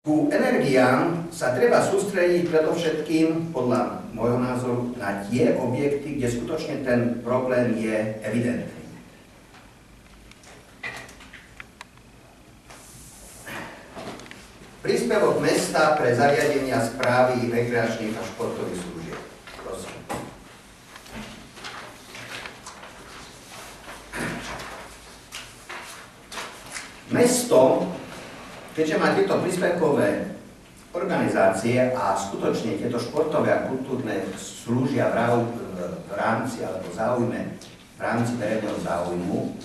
Ku energiám sa treba sústrediť predovšetkým, podľa môjho názoru, na tie objekty, kde skutočne ten problém je evidentný. Príspevok mesta pre zariadenia správy rekreačných a športových služieb. Prosím. Mesto, keďže má tieto príspevkové organizácie a skutočne tieto športové a kultúrne slúžia v rámci alebo v rámci verejného záujmu,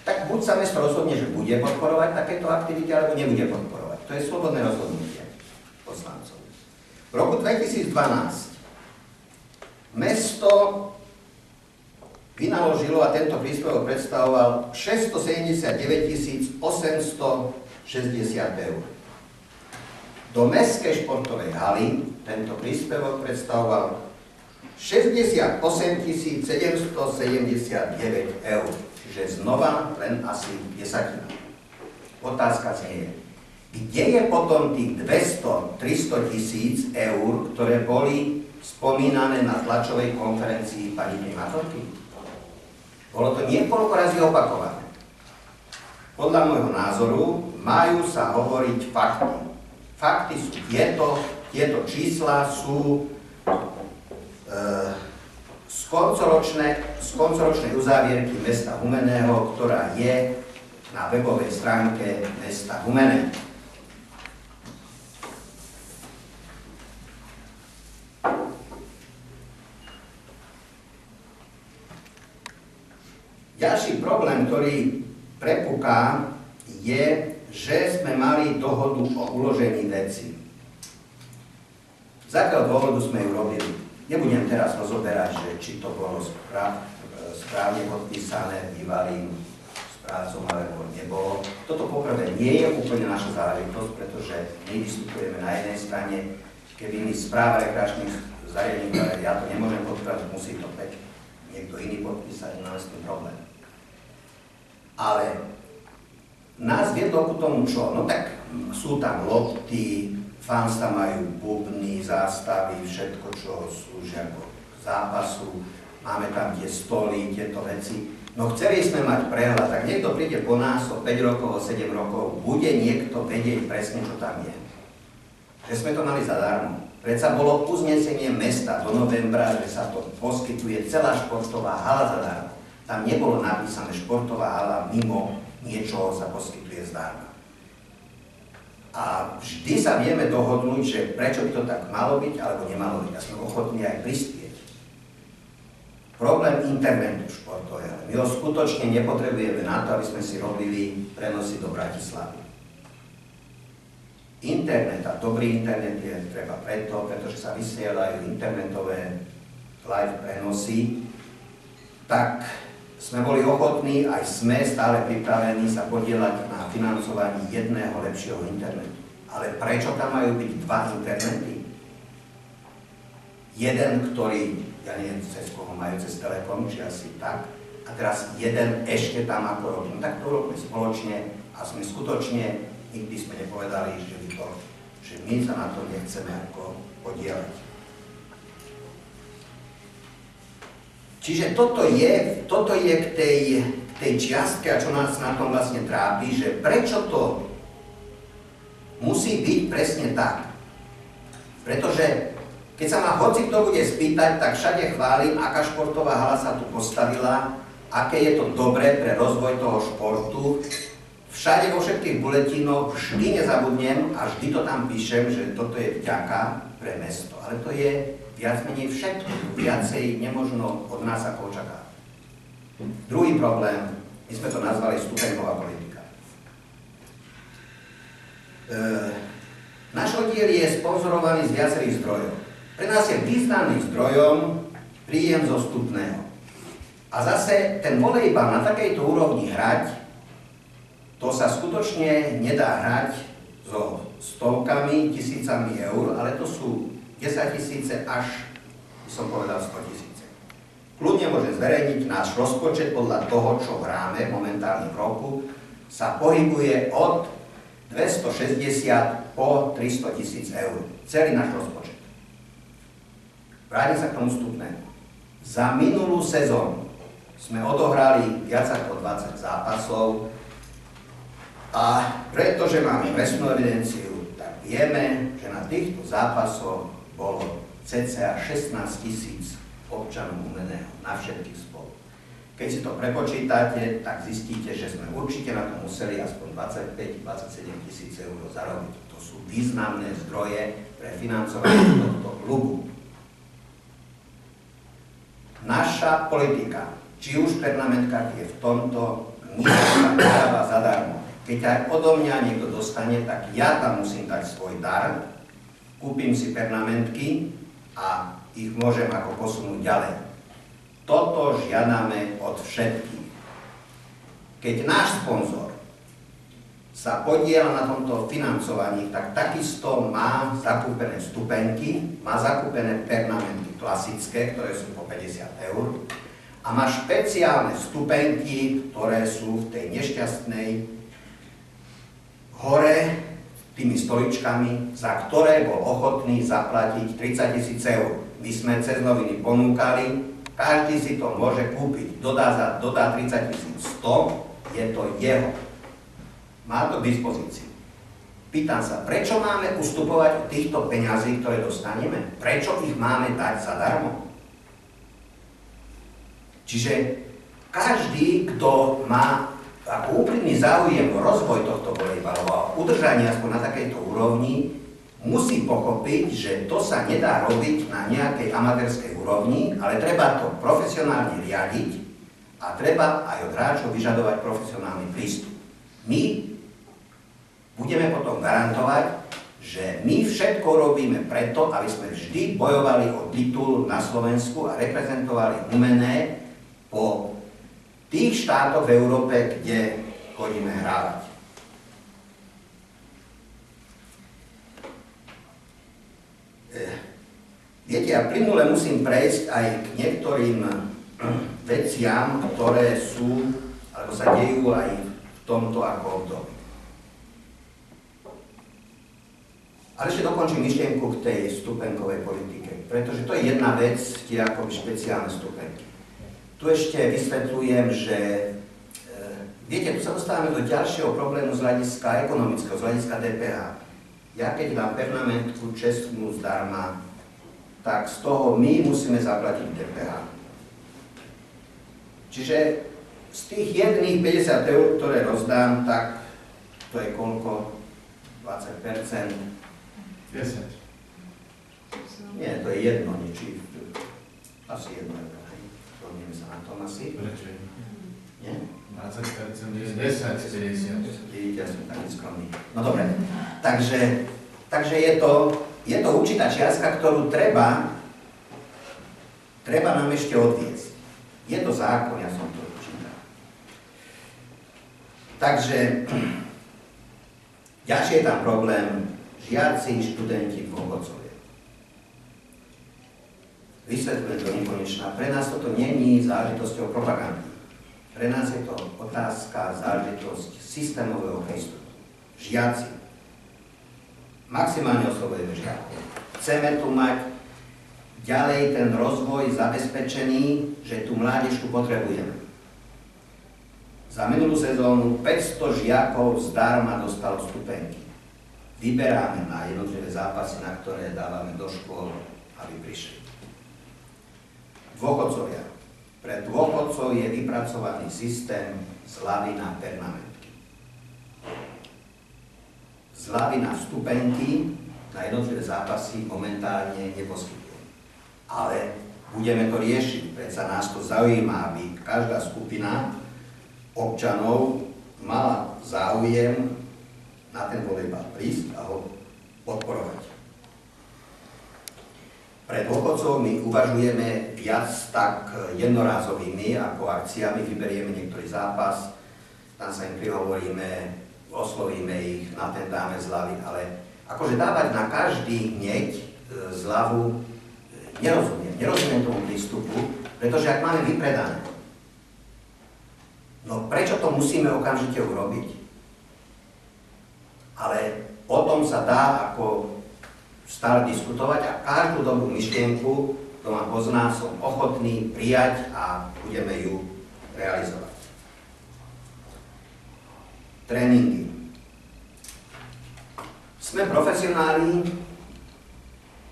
tak buď sa mesto rozhodne, že bude podporovať takéto aktivity, alebo nebude podporovať. To je slobodné rozhodnutie poslancov. V roku 2012 mesto vynaložilo a tento príspevok predstavoval 679 860 eur. Do mestskej športovej haly tento príspevok predstavoval 68 779 eur. Čiže znova len asi desatina. Otázka znie, kde je potom tých 200-300 tisíc eur, ktoré boli spomínané na tlačovej konferencii pani primátorky? Bolo to niekoľko razy opakované. Podľa môjho názoru majú sa hovoriť fakty. Fakty sú tieto čísla sú z koncoročnej uzávierky mesta Humenného, ktorá je na webovej stránke mesta Humenné. Ďalší problém, ktorý prepúká, je, že sme mali dohodu o uložení veci. Z akého dôvodu sme ju robili? Nebudem teraz rozoberať, že či to bolo správne podpísané bývalým správcom, alebo nebolo. Toto poprvé nie je úplne naša záležitosť, pretože my diskutujeme na jednej strane, keby mi správa rekreačných zariadení, ja to nemôžem podpísať, musí to niekto iný podpísať, máme s tým problém. Ale nás viedlo ku tomu čo? No tak sú tam lopty, fans tam majú bubny, zástavy, všetko, čo slúžia k zápasu. Máme tam tie stoly, tieto veci. No chceli sme mať prehľad, tak niekto príde po nás o 5 rokov, o 7 rokov, bude niekto vedieť presne, čo tam je. Že sme to mali zadarmo. Predsa bolo uznesenie mesta do novembra, že sa to poskytuje celá športová hala zadarmo. Tam nebolo napísané športová hala mimo niečoho sa poskytuje zdarma. A vždy sa vieme dohodnúť, že prečo by to tak malo byť, alebo nemalo byť. A sme ochotní aj prispieť. Problém internetu športového. My ho skutočne nepotrebujeme na to, aby sme si robili prenosy do Bratislavy. Internet a dobrý internet je treba pretože sa vysielajú internetové live prenosy, tak sme boli ochotní, aj sme stále pripravení sa podieľať na financovaní jedného lepšieho internetu. Ale prečo tam majú byť dva internety? Jeden, ktorý, ja neviem, cez koho majú, cez Telekom, či asi tak, a teraz jeden ešte tam ako robím. Tak to robíme spoločne a sme skutočne, nikdy sme nepovedali, že my sa na to nechceme ako podieľať. Čiže toto je k tej čiastke, a čo nás na tom vlastne trápi, že prečo to musí byť presne tak. Pretože keď sa ma hoci kto bude spýtať, tak všade chválim, aká športová hala sa tu postavila, aké je to dobré pre rozvoj toho športu. Všade vo všetkých buletínoch vždy nezabudnem a vždy to tam píšem, že toto je vďaka pre mesto. Ale to je viac menej všetko. Viacej nemožno od nás ako očakávať. Druhý problém, my sme to nazvali stupeňová politika. Náš oddiel je sponzorovaný z viacerých zdrojov. Pre nás je významným zdrojom príjem zo vstupného. A zase ten volejbal na takejto úrovni hrať, to sa skutočne nedá hrať so stovkami, tisícami eur, ale to sú 10 000 až, by som povedal, 100 000. Kľudne môžem zverejniť, náš rozpočet podľa toho, čo hráme momentálne v roku, sa pohybuje od 260 po 300 000 eur. Celý náš rozpočet. Vrátim sa k tomu vstupnému. Za minulú sezónu sme odohrali viac ako 20 zápasov a pretože máme presnú evidenciu, tak vieme, že na týchto zápasoch bolo cca 16 000 občanov Humenného na všetkých spolu. Keď si to prepočítate, tak zistíte, že sme určite na to museli aspoň 25-27 000 eur zarobiť. To sú významné zdroje pre financovanie tohto klubu. Naša politika, či už permanentka je v tomto, nič sa nedáva zadarmo. Keď aj odo mňa niekto dostane, tak ja tam musím dať svoj dar, kúpim si permanentky a ich môžem ako posunúť ďalej. Toto žiadame od všetkých. Keď náš sponzor sa podieľa na tomto financovaní, tak takisto má zakúpené vstupenky, má zakúpené permanenty klasické, ktoré sú po 50 eur, a má špeciálne vstupenky, ktoré sú v tej nešťastnej hore tými stoličkami, za ktoré bol ochotný zaplatiť 30 000 eur. My sme cez noviny ponúkali, každý si to môže kúpiť, dodá 30 100, je to jeho. Má to k dispozícii. Pýtam sa, prečo máme ustupovať týchto peňazí, ktoré dostaneme? Prečo ich máme dať zadarmo? Čiže každý, kto má ako úprimný záujem o rozvoj tohto volejbalu a udržanie aspoň na takejto úrovni, musí pochopiť, že to sa nedá robiť na nejakej amatérskej úrovni, ale treba to profesionálne riadiť a treba aj od hráčov vyžadovať profesionálny prístup. My budeme potom garantovať, že my všetko robíme preto, aby sme vždy bojovali o titul na Slovensku a reprezentovali Humenné po tých štátoch v Európe, kde chodíme hrávať. Viete, ja plynule musím prejsť aj k niektorým veciam, ktoré sú, alebo sa dejú aj v tomto ako období. Ale ešte dokončím myšlienku k tej stupenkovej politike, pretože to je jedna vec, tie ako špeciálne stupenky. Tu ešte vysvetľujem, že viete, tu sa dostávame do ďalšieho problému z hľadiska ekonomického, z hľadiska DPH. Ja keď dám permanentku čestnú zdarma, tak z toho my musíme zaplatiť DPH. Čiže z tých jedných 50 eur, ktoré rozdám, tak to je koľko? 20%? 10. Nie, to je jedno, či asi jedno. Zhodneme sa na tom asi. Prečo? Nie? 20% je 10, 50. Vidíte, ja som taký skromný. No dobre, takže je to určitá čiastka, ktorú treba nám ešte odviesť. Je to zákon, ja som to čítal. Takže ďalší je tam problém žiaci, študenti, dôchodcovia. Vysvetľujem to nekonečná. Pre nás toto není záležitosťou propagandy. Pre nás je to otázka, záležitosť systémového prístupu. Žiaci. Maximálne oslovujeme žiakov. Chceme tu mať ďalej ten rozvoj zabezpečený, že tú mládežku potrebujeme. Za minulú sezónu 500 žiakov zdarma dostalo vstupenky. Vyberáme na jednotlivé zápasy, na ktoré dávame do škôl, aby prišli. Dôchodcovia. Pre dôchodcov je vypracovaný systém zľavy na permanentky. Zľavy na vstupenky na jednotlivé zápasy momentálne neposkytujú. Ale budeme to riešiť, predsa nás to zaujíma, aby každá skupina občanov mala záujem na ten volejbal prísť a ho podporovať. Pre dôchodcov my uvažujeme viac tak jednorázovými ako akciami, vyberieme niektorý zápas, tam sa im prihovoríme, oslovíme ich, na ten dáme zľavy, ale akože dávať na každý hneď zľavu nerozumiem tomu prístupu, pretože ak máme vypredané, no prečo to musíme okamžite urobiť? Ale o tom sa dá ako stále diskutovať a každú dobrú myšlienku, kto ma pozná, som ochotný prijať a budeme ju realizovať. Tréningy. Sme profesionáli,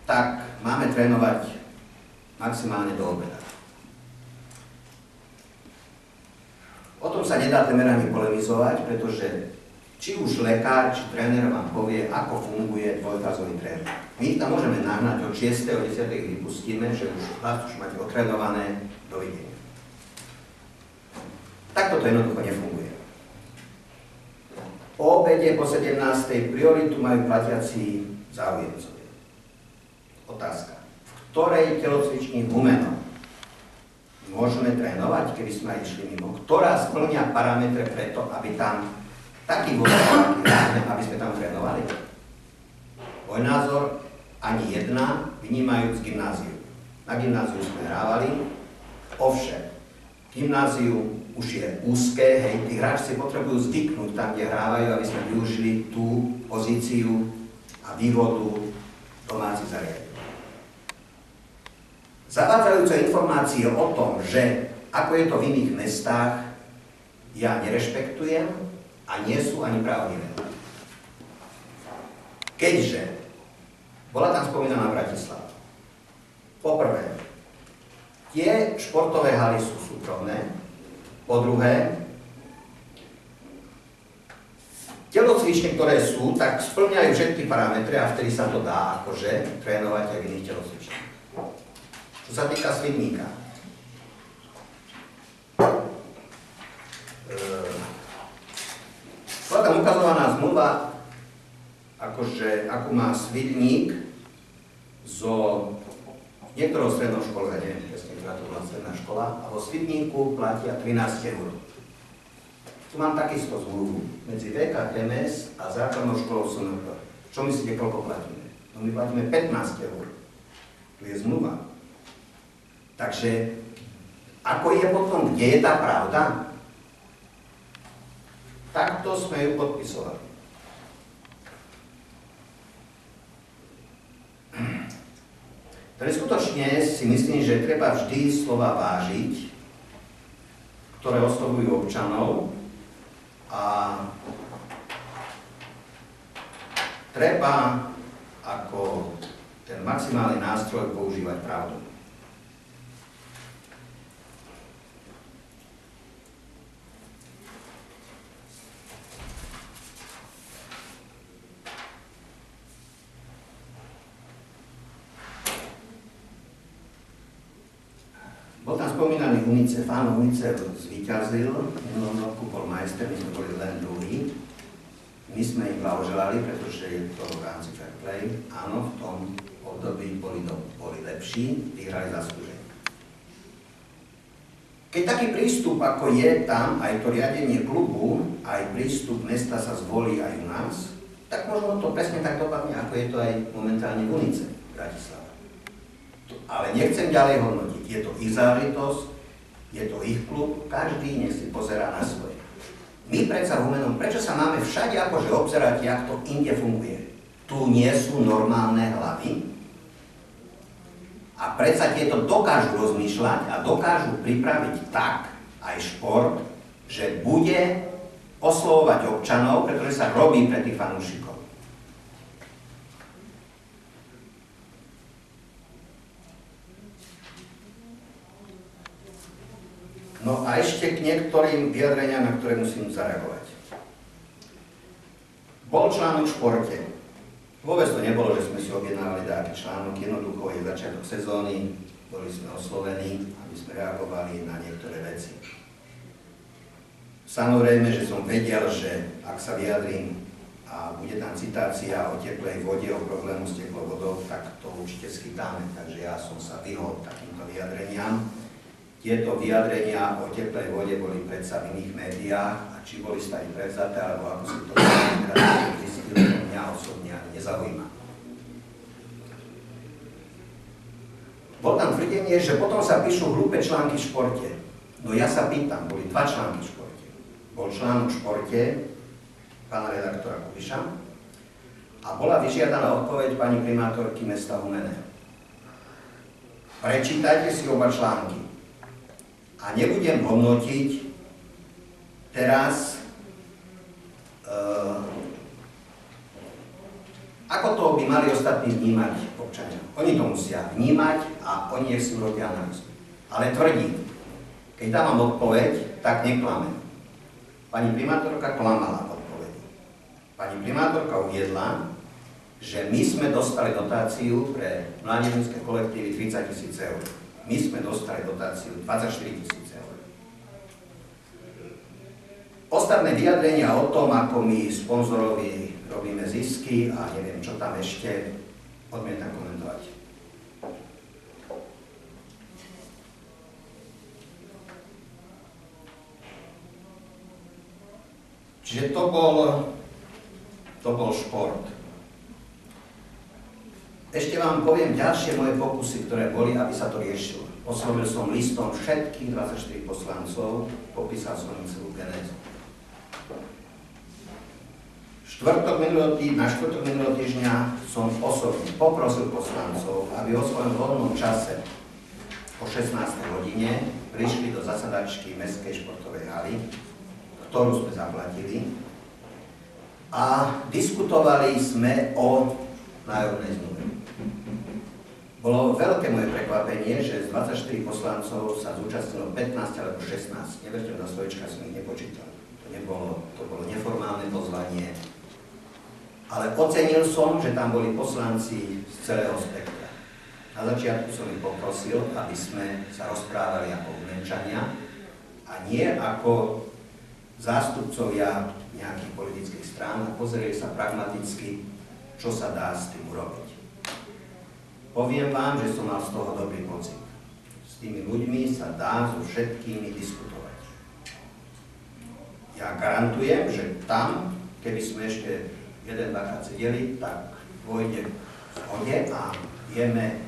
tak máme trénovať maximálne do obeda. O tom sa nedá temerane polemizovať, pretože či už lekár, či tréner vám povie, ako funguje dvojfázový tréning. My ich tam môžeme nahnať od 6. o 10. vypustíme, že už vás už máte otrénované, dovidenia. Takto to jednoducho nefunguje. Po obede, po 17. prioritu majú platiaci záujemcovia. Otázka. V ktorej telocvični v Humenoch môžeme trénovať, keby sme aj išli mimo? Ktorá splňa parametre preto, aby tam taký bol, aby sme tam trénovali? Môj názor, ani jedna, vynímajúc gymnáziu. Na gymnáziu sme hrávali, ovšem, gymnáziu už je úzké, hej, tí hráči si potrebujú zvyknúť tam, kde hrávajú, aby sme využili tú pozíciu a výhodu domácich zariadení. Zavádzajúce informácie o tom, že ako je to v iných mestách, ja nerešpektujem a nie sú ani pravdivé. Keďže bola tam spomínaná Bratislava. Poprvé, tie športové haly sú súkromné. Po druhé, telocvične, ktoré sú, tak splňajú všetky parametre a vtedy sa to dá akože trénovať aj v iných telocvičniach. Čo sa týka Svidníka. Bola tam ukazovaná zmluva, akože, ako má Svidník zo niektorého strednou školu, ja neviem presne, ktorá to bola stredná škola, a vo Svidníku platia 13 €. Tu mám takisto zmluvu medzi VK-MS a základnou školou SNP. Čo myslíte, koľko platíme? No my platíme 15 €. Tu je zmluva. Takže, ako je potom, kde je tá pravda? Takto sme ju podpisovali. Ale skutočne si myslím, že treba vždy slova vážiť, ktoré oslovujú občanov, a treba ako ten maximálny nástroj používať pravdu. Bol tam spomínaný UNICEF, áno, UNICEF zvíťazil, minulom roku bol majster, my sme boli len druhý. My sme im blahoželali, pretože je to v rámci fair play. Áno, v tom období boli lepší, vyhrali zaslúženie. Keď taký prístup, ako je tam, aj to riadenie klubu, aj prístup mesta sa zvolí aj u nás, tak možno to presne tak dopadne, ako je to aj momentálne v UNICEF v Bratislave. Ale nechcem ďalej hodnotiť. Je to ich záležitosť, je to ich klub, každý nech si pozerá na svoje. My predsa v Humenom, prečo sa máme všade akože obzerať, jak to inde funguje? Tu nie sú normálne hlavy a predsa tieto dokážu rozmýšľať a dokážu pripraviť tak aj šport, že bude oslovovať občanov, pretože sa robí pre tých fanúšikov. No a ešte k niektorým vyjadreniam, na ktoré musím zareagovať. Bol článok v športe. Vôbec to nebolo, že sme si objednávali taký článok, jednoducho je začiatok sezóny, boli sme oslovení, aby sme reagovali na niektoré veci. Samozrejme, že som vedel, že ak sa vyjadrím a bude tam citácia o teplej vode, o problému s teplou vodou, tak to určite schytáme. Takže ja som sa vyhol takýmto vyjadreniam. Tieto vyjadrenia o teplej vode boli predsa v iných médiách a či boli stali prevzaté, alebo ako si to zistili, mňa osobne ani nezaujíma. Bol tam tvrdenie, že potom sa píšu hlúpe články v športe. No ja sa pýtam, boli 2 články v športe. Bol článok v športe pána redaktora Kubiša A bola vyžiadaná odpoveď pani primátorky mesta Humenného. Prečítajte si oba články. A nebudem hodnotiť teraz, ako to by mali ostatní vnímať občania. Oni to musia vnímať a oni nech si urobia analýzu. Ale tvrdím, keď dávam odpoveď, tak neklamem. Pani primátorka klamala v odpovedi. Pani primátorka uviedla, že my sme dostali dotáciu pre mládežnícke kolektívy 30 000 eur. My sme dostali dotáciu 24 000 eur. Ostatné vyjadrenia o tom, ako my sponzorovi robíme zisky a neviem, čo tam ešte, odmietam komentovať. Čiže to bol šport. Ešte vám poviem ďalšie moje pokusy, ktoré boli, aby sa to riešilo. Oslovil som listom všetkých 24 poslancov, popísal som im celú genézu. Na štvrtok minulého týždňa som osobne poprosil poslancov, aby o svojom voľnom čase o 16. hodine prišli do zasadačky Mestskej športovej haly, ktorú sme zaplatili, a diskutovali sme o nájomnej zmluve. Bolo veľké moje prekvapenie, že z 24 poslancov sa zúčastnilo 15 alebo 16. Neverte, na slovička som ich nepočítal. To bolo neformálne pozvanie. Ale ocenil som, že tam boli poslanci z celého spektra. Na začiatku som ich poprosil, aby sme sa rozprávali ako Humenčania a nie ako zástupcovia nejakých politických strán a pozreli sa pragmaticky, čo sa dá s tým urobiť. Poviem vám, že som mal z toho dobrý pocit. S tými ľuďmi sa dá so všetkými diskutovať. Ja garantujem, že tam, keby sme ešte dvakrát sedeli, tak pôjde v zhode a vieme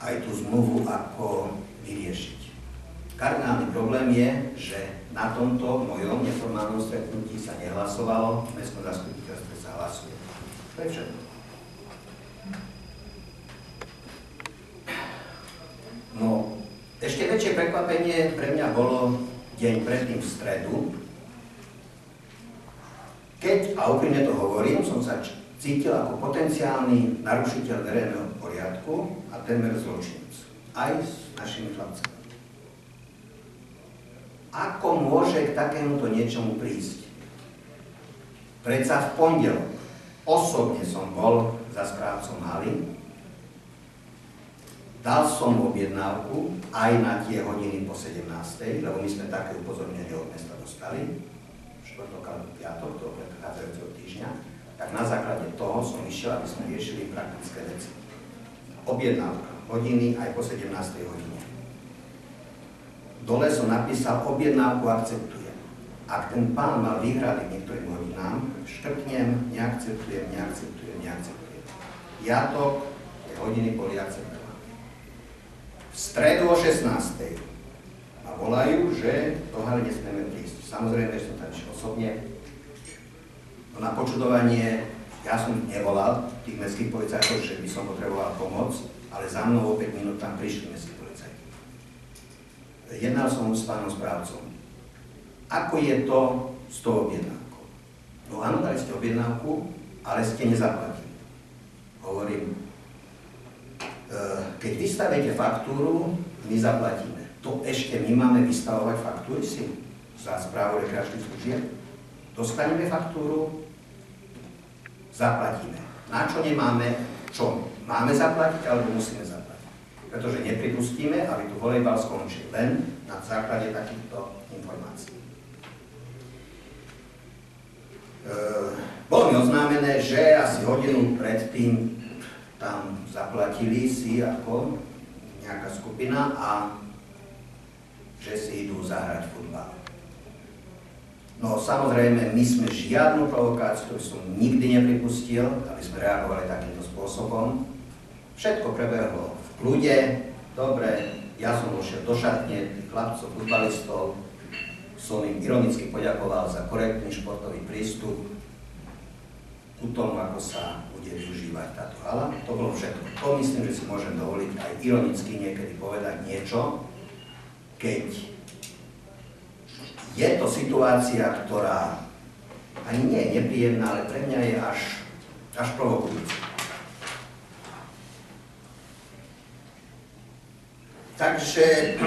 aj tú zmluvu ako vyriešiť. Kardinálny problém je, že na tomto mojom neformálnom stretnutí sa nehlasovalo, v mestskom zastupiteľstve sa hlasuje. To je všetko. No, ešte väčšie prekvapenie pre mňa bolo deň predtým v stredu, keď, a úprimne to hovorím, som sa cítil ako potenciálny narušiteľ verejného poriadku a témer zločinec. Aj s našimi chlapcami. Ako môže k takémuto niečomu prísť? Predsa v pondelok osobne som bol za správcom haly, dal som objednávku aj na tie hodiny po 17, lebo my sme také upozornenie od mesta dostali, štvrtok alebo piatok, toho predchádzajúceho týždňa, tak na základe toho som išiel, aby sme riešili praktické veci. Objednávka, hodiny aj po 17 hodine. Dole som napísal, objednávku akceptujem. Ak ten pán mal výhrady k niektorým hodinám, štrknem, neakceptujem. Piatok, tie hodiny boli akceptované. V stredu o 16. ma volajú, že do haly nesmieme prísť. Samozrejme, že som tam išiel osobne. No na počudovanie, ja som nevolal tých mestských policajtov, že by som potreboval pomoc, ale za mnou o 5 minút tam prišli mestskí policajti. Jednal som s pánom správcom. Ako je to s tou objednávkou? No áno, dali ste objednávku, ale ste nezaplatili. Hovorím, keď vystavíte faktúru, my zaplatíme. To ešte my máme vystavovať faktúry si za správu rekreačných služieb? Dostaneme faktúru, zaplatíme. Na čo nemáme? Čo? Máme zaplatiť, alebo musíme zaplatiť? Pretože nepripustíme, aby tu volejbal skončil len na základe takýchto informácií. Bolo mi oznámené, že asi hodinu predtým tam zaplatili si ako nejaká skupina a že si idú zahrať futbal. No samozrejme, my sme žiadnu provokáciu, ktorú som nikdy nepripustil, aby sme reagovali takýmto spôsobom. Všetko prebehlo v kľude, dobre, ja som vošiel do šatne, tých chlapcov, futbalistov, som im ironicky poďakoval za korektný športový prístup. ku tomu, ako sa bude využívať táto hala. To bolo všetko. To myslím, že si môžem dovoliť aj ironicky niekedy povedať niečo, keď je to situácia, ktorá ani nie je nepríjemná, ale pre mňa je až provokujúca. Takže,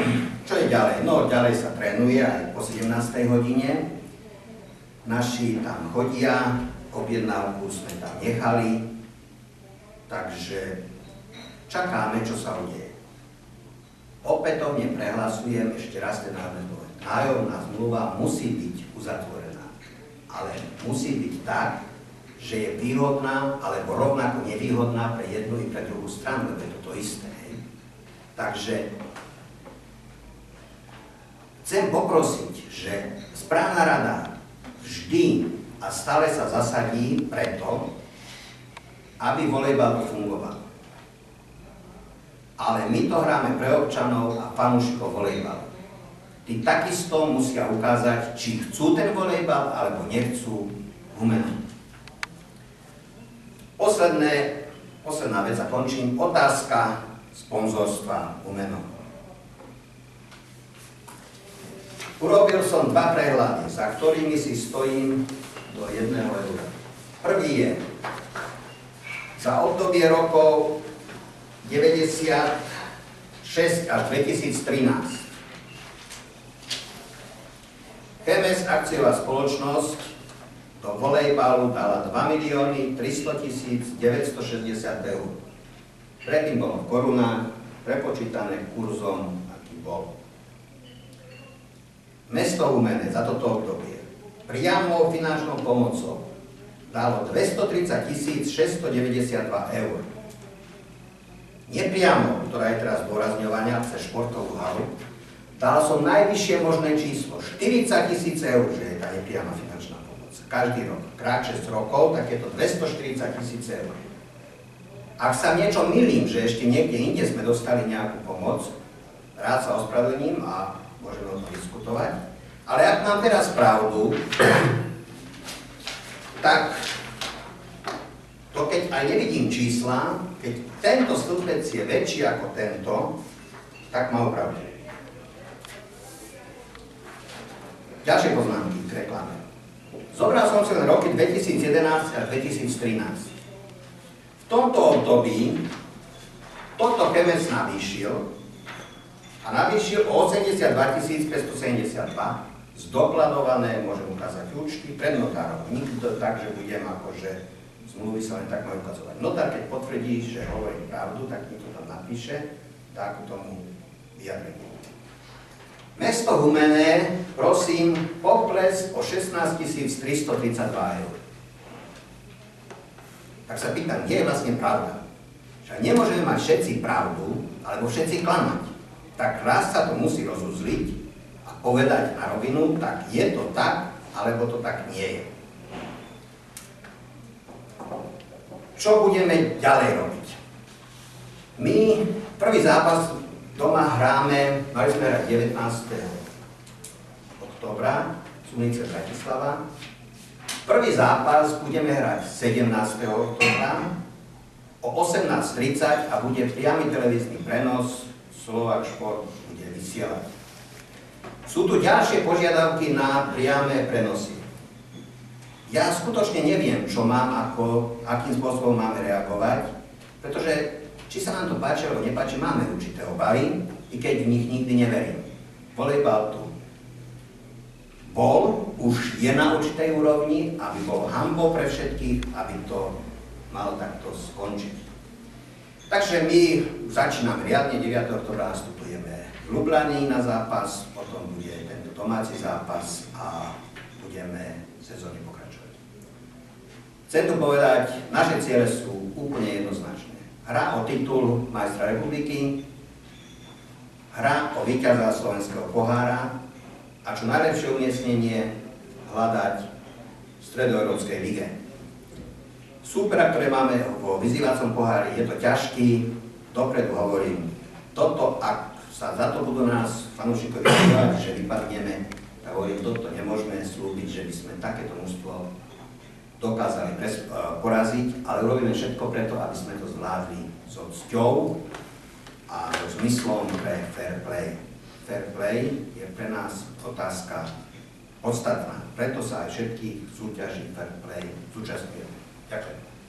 čo je ďalej? No, ďalej sa trénuje aj po 17. hodine. Naši tam chodia, objednávku sme tam nechali, takže čakáme, čo sa udeje. Opätovne prehlasujem ešte raz ten národný. Nájomná zmluva musí byť uzatvorená, ale musí byť tak, že je výhodná, alebo rovnako nevýhodná pre jednu i pre druhú stranu, lebo je to isté. Hej. Takže chcem poprosiť, že správna rada vždy a stále sa zasadí preto, aby volejbal fungoval. Ale my to hráme pre občanov a fanúšikov volejbalu. Tí takisto musia ukázať, či chcú ten volejbal, alebo nechcú Humenu. Posledná vec a končím. Otázka sponzorstva Humenu. Urobil som 2 prehľady, za ktorými si stojím do 1 eura. Prvý je za obdobie rokov 96 až 2013. Chemes akciová spoločnosť do volejbalu dala 2 300 960 eur. Predtým bolo v korunách, prepočítané kurzom, aký bol. Mesto Humene za toto obdobie priamou finančnou pomocou dalo 230 692 eur. Nepriamo, ktorá je teraz zdôrazňovaná cez športovú halu, dal som najvyššie možné číslo, 40 000 eur, že je tá nepriama finančná pomoc. Každý rok, krát 6 rokov, tak je to 240 000 eur. Ak sa niečo milím, že ešte niekde inde sme dostali nejakú pomoc, rád sa ospravedlním a môžeme o tom diskutovať. Ale ak mám teraz pravdu, tak to keď aj nevidím čísla, keď tento stĺpec je väčší ako tento, tak má pravdu. Ďalšie poznámky k reklame. Zobral som si len roky 2011 až 2013. V tomto období toto Chemes navýšil a navýšil o 82 572. Zdokladované, môžem ukázať účty pred notárom. Nikto tak, že budem akože zmluvy sa len tak majú ukazovať. Notár, keď potvrdí, že hovorí pravdu, tak mi to tam napíše, dá ku tomu vyjadrenie. Mesto Humene, prosím, pokles o 16 332 eur. Tak sa pýtam, kde je vlastne pravda? Však nemôžeme mať všetci pravdu, alebo všetci klamať. Tak raz sa to musí rozuzliť a povedať na rovinu, tak je to tak, alebo to tak nie je. Čo budeme ďalej robiť? My prvý zápas doma hráme, mali sme hrať 19. októbra v Unice Bratislava. Prvý zápas budeme hrať 17. októbra o 18:30 a bude priamy televízny prenos, Slovák Šport bude vysielať. Sú tu ďalšie požiadavky na priame prenosy. Ja skutočne neviem, čo mám, akým spôsobom máme reagovať, pretože či sa nám to páči alebo nepáči, máme určité obavy, i keď v nich nikdy neverím. Volejbal tu bol, už je na určitej úrovni, aby bol hanbou pre všetkých, aby to malo takto skončiť. Takže my začíname riadne, 9. októbra nastupujeme v Lublani na zápas, potom bude tento domáci zápas a budeme v sezóne pokračovať. Chcem tu povedať, naše ciele sú úplne jednoznačné. Hra o titul majstra republiky, hra o víťaza slovenského pohára a čo najlepšie umiestnenie hľadať v stredoeurópskej lige. Súpera, ktoré máme vo vyzývacom pohári, je to ťažký, dopredu hovorím, toto, ak sa za to budú nás fanúšikovia vyzývať, že vypadneme, tak hovorím, toto nemôžeme slúbiť, že by sme takéto mužstvo dokázali poraziť, ale urobíme všetko preto, aby sme to zvládli so cťou a so zmyslom pre fair play. Fair play je pre nás otázka podstatná, preto sa aj všetkých súťaží fair play zúčastňujeme. Ďakujem.